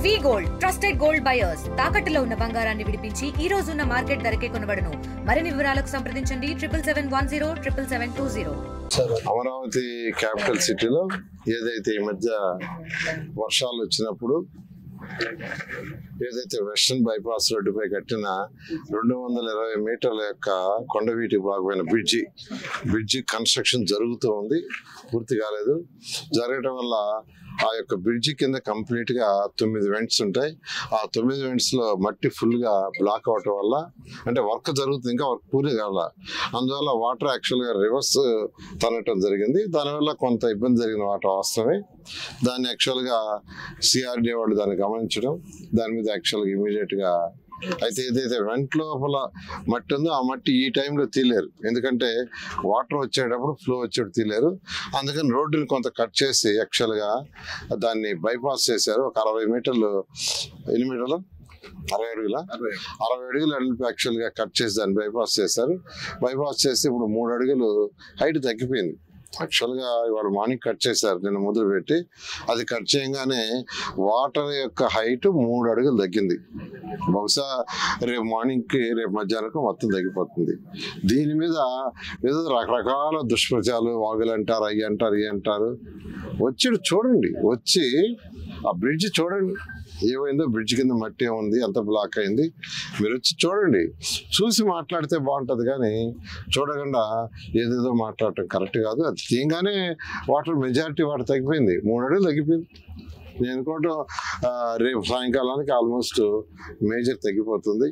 వి gold trusted gold buyers తాకట్టులో ఉన్న బంగారాన్ని విడిపించి ఈ రోజు ఉన్న మార్కెట్ ధరకే కొనబడును. మరిన్ని వివరాలకు సంప్రదించండి 7710 అమరావతి క్యాపిటల్ సిటీలో ఏదైతే ఈ మధ్య వర్షాలు వచ్చినప్పుడు ఏదైతే వెస్టర్న్ బైపాస్ రోడ్డుపై కట్టిన 220 మీటర్ల యొక్క కొండవీటి భాగమైన బ్రిడ్జి కన్స్ట్రక్షన్ జరుగుతూ ఉంది, పూర్తి కాలేదు. జరగటం వల్ల ఆ యొక్క బ్రిడ్జి కింద కంప్లీట్ గా 9 వెంట్స్ ఉంటాయి. ఆ 9 వెంట్స్ లో మట్టి ఫుల్ గా బ్లాక్ అవటం వల్ల, అంటే వర్క్ జరుగుతుంది, ఇంకా వర్క్ పూర్తి కావాల, అందువల్ల వాటర్ యాక్చువల్ గా రివర్స్ తనటం జరిగింది. దానివల్ల కొంత ఇబ్బంది జరిగిన వాటర్ వాస్తవమే. దాన్ని యాక్చువల్ గా సిఆర్డీ వాళ్ళు దాన్ని గమనించడం, దాని మీద యాక్చువల్ గా ఇమీడియట్ గా అయితే ఏదైతే వెంట లోపల మట్టి ఉందో ఆ మట్టి ఈ టైంలో తీలేరు, ఎందుకంటే వాటర్ వచ్చేటప్పుడు ఫ్లో వచ్చేటప్పుడు తీలేరు. అందుకని రోడ్డుని కొంత కట్ చేసి యాక్చువల్గా దాన్ని బైపాస్ చేశారు. ఒక 60 మీటర్లు, ఎన్ని మీటర్లు, 60 అడుగుల 60 అడుగులు యాక్చువల్గా కట్ చేసి దాన్ని బైపాస్ చేశారు. బైపాస్ చేసి ఇప్పుడు 3 అడుగులు హైట్ తగ్గిపోయింది. యాక్చువల్గా ఇవాళ మార్నింగ్ కట్ చేశారు, నిన్న మొదలు పెట్టి. అది కట్ చేయగానే వాటర్ యొక్క హైట్ 3 అడుగులు తగ్గింది. బహుశా రేపు మార్నింగ్కి, రేపు మధ్యాహ్నం మొత్తం తగ్గిపోతుంది. దీని మీద ఏదో రకరకాల దుష్ప్రచారాలు, వాగులు అంటారు, అవి అంటారు, ఇవి అంటారు. వచ్చి చూడండి, వచ్చి ఆ బ్రిడ్జ్ చూడండి ఏమైందో, బ్రిడ్జ్ కింద మట్టి ఏముంది, ఎంత బ్లాక్ అయింది, మీరు వచ్చి చూడండి. చూసి మాట్లాడితే బాగుంటుంది, కానీ చూడకుండా ఏదేదో మాట్లాడటం కరెక్ట్ కాదు. అది తీయంగానే వాటర్ మెజారిటీ వాటర్ తగ్గిపోయింది, 3 అడుగులు తగ్గిపోయింది. నేను అనుకోవటం రేపు సాయంకాలానికి ఆల్మోస్ట్ మేజర్ తగ్గిపోతుంది.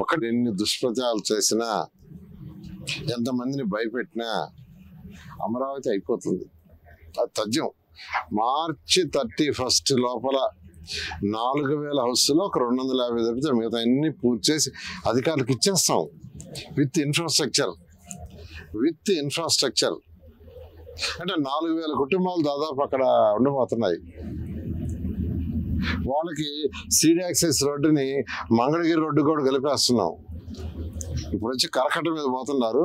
ఒకటి ఎన్ని దుష్ప్రచారాలు చేసినా, ఎంతమందిని భయపెట్టినా అమరావతి అయిపోతుంది. అది తథ్యం. మార్చి 31 లోపల 4000 హౌస్లో ఒక 250 తప్పితే మిగతా అన్ని పూర్తి చేసి అధికారులకు ఇచ్చేస్తాం. విత్ ఇన్ఫ్రాస్ట్రక్చర్ అంటే 4000 కుటుంబాలు దాదాపు అక్కడ ఉండబోతున్నాయి. వాళ్ళకి సీడ్ యాక్సెస్ రోడ్డుని మంగళగిరి రోడ్డు కూడా కలిపేస్తున్నాం. ఇప్పుడు వచ్చి కరకట్ట మీద పోతున్నారు.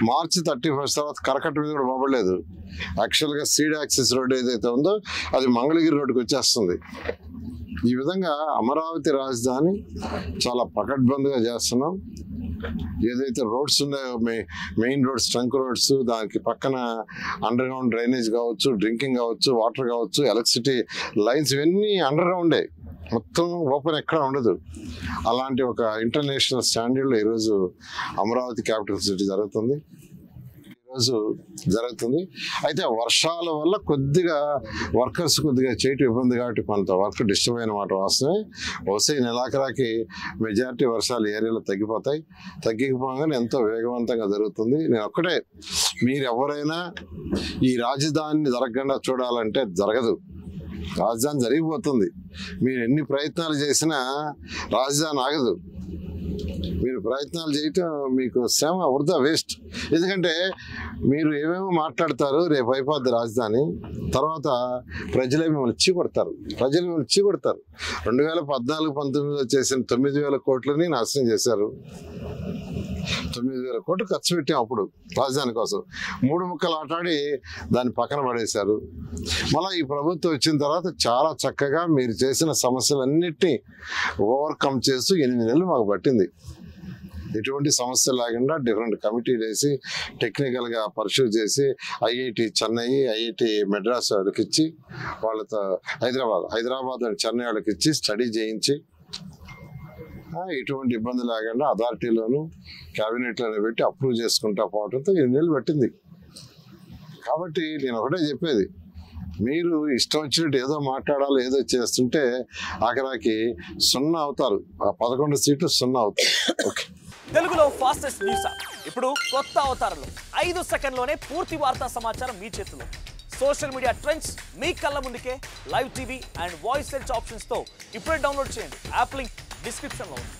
మార్చి 31 తర్వాత కరకట్ట మీద కూడా పోబడలేదు. యాక్చువల్గా సీడ్ యాక్సెస్ రోడ్డు ఏదైతే ఉందో అది మంగళగిరి రోడ్డుకి వచ్చేస్తుంది. ఈ విధంగా అమరావతి రాజధాని చాలా పకడ్బందీగా చేస్తున్నాం. ఏదైతే రోడ్స్ ఉన్నాయో, మెయిన్ రోడ్స్, ట్రంక్ రోడ్స్, దానికి పక్కన అండర్ గ్రౌండ్ డ్రైనేజ్ కావచ్చు, డ్రింకింగ్ కావచ్చు, వాటర్ కావచ్చు, ఎలక్ట్రిసిటీ లైన్స్, ఇవన్నీ అండర్ గ్రౌండే, మొత్తం ఓపెన్ ఎక్కడ ఉండదు. అలాంటి ఒక ఇంటర్నేషనల్ స్టాండర్డ్లో ఈరోజు అమరావతి క్యాపిటల్ సిటీ జరుగుతుంది. అయితే వర్షాల వల్ల కొద్దిగా వర్కర్స్ కొద్దిగా చేయటం ఇబ్బంది, కాబట్టి కొంత వర్క్ డిస్టర్బ్ అయిన మాట వాస్తవమే. బహుశా ఈ నెలాఖరాకి మెజారిటీ వర్షాలు ఏరియాలో తగ్గిపోగానే ఎంతో వేగవంతంగా జరుగుతుంది. నేను ఒక్కటే, మీరు ఎవరైనా ఈ రాజధానిని జరగకుండా చూడాలంటే జరగదు. రాజధాని జరిగిపోతుంది. మీరు ఎన్ని ప్రయత్నాలు చేసినా రాజధాని ఆగదు. మీరు ప్రయత్నాలు చేయటం మీకు శ్రమ వృధా, వేస్ట్. ఎందుకంటే మీరు ఏమేమో మాట్లాడతారు, రేపు అయిపోద్ది రాజధాని, తర్వాత ప్రజలే మిమ్మల్ని చీకొడతారు. 2014-19లో చేసిన 9000 కోట్లని నాశనం చేశారు. 9000 కోట్లు ఖర్చు పెట్టాం అప్పుడు రాజధాని కోసం. 3 ముక్కలు ఆటాడి దాన్ని పక్కన పడేశారు. మళ్ళీ ఈ ప్రభుత్వం వచ్చిన తర్వాత చాలా చక్కగా మీరు చేసిన సమస్యలన్నిటినీ ఓవర్కమ్ చేస్తూ 8 నెలలు మాకు పట్టింది. ఎటువంటి సమస్య లేకుండా డిఫరెంట్ కమిటీలు వేసి టెక్నికల్గా పర్సూ చేసి ఐఐటి చెన్నై, ఐఐటి మెడ్రాస్ వాళ్ళకి ఇచ్చి, వాళ్ళతో హైదరాబాద్ చెన్నై వాళ్ళకి ఇచ్చి స్టడీ చేయించి ఎటువంటి ఇబ్బంది లేకుండా అథారిటీలోను క్యాబినెట్లోనే పెట్టి అప్రూవ్ చేసుకుంటా పోవడంతో 8 నెలలు పట్టింది. కాబట్టి నేను ఒకటే చెప్పేది, మీరు ఇష్టం వచ్చినట్టు ఏదో మాట్లాడాలి, ఏదో చేస్తుంటే ఆఖరాకి 0 అవుతారు. ఆ 11 సీట్లు 0 అవుతారు. ఓకే, తెలుగులో ఫాస్టెస్ట్ న్యూస్ ఇప్పుడు కొత్త అవతారంలో 5 సెకండ్లోనే పూర్తి వార్తా సమాచారం మీ చేతిలో. సోషల్ మీడియా ట్రెండ్స్ మీ కళ్ళ ముందుకే live TV and voice search ఆప్షన్స్తో ఇప్పుడే డౌన్లోడ్ చేయండి. యాప్ లింక్ డిస్క్రిప్షన్లో ఉంది.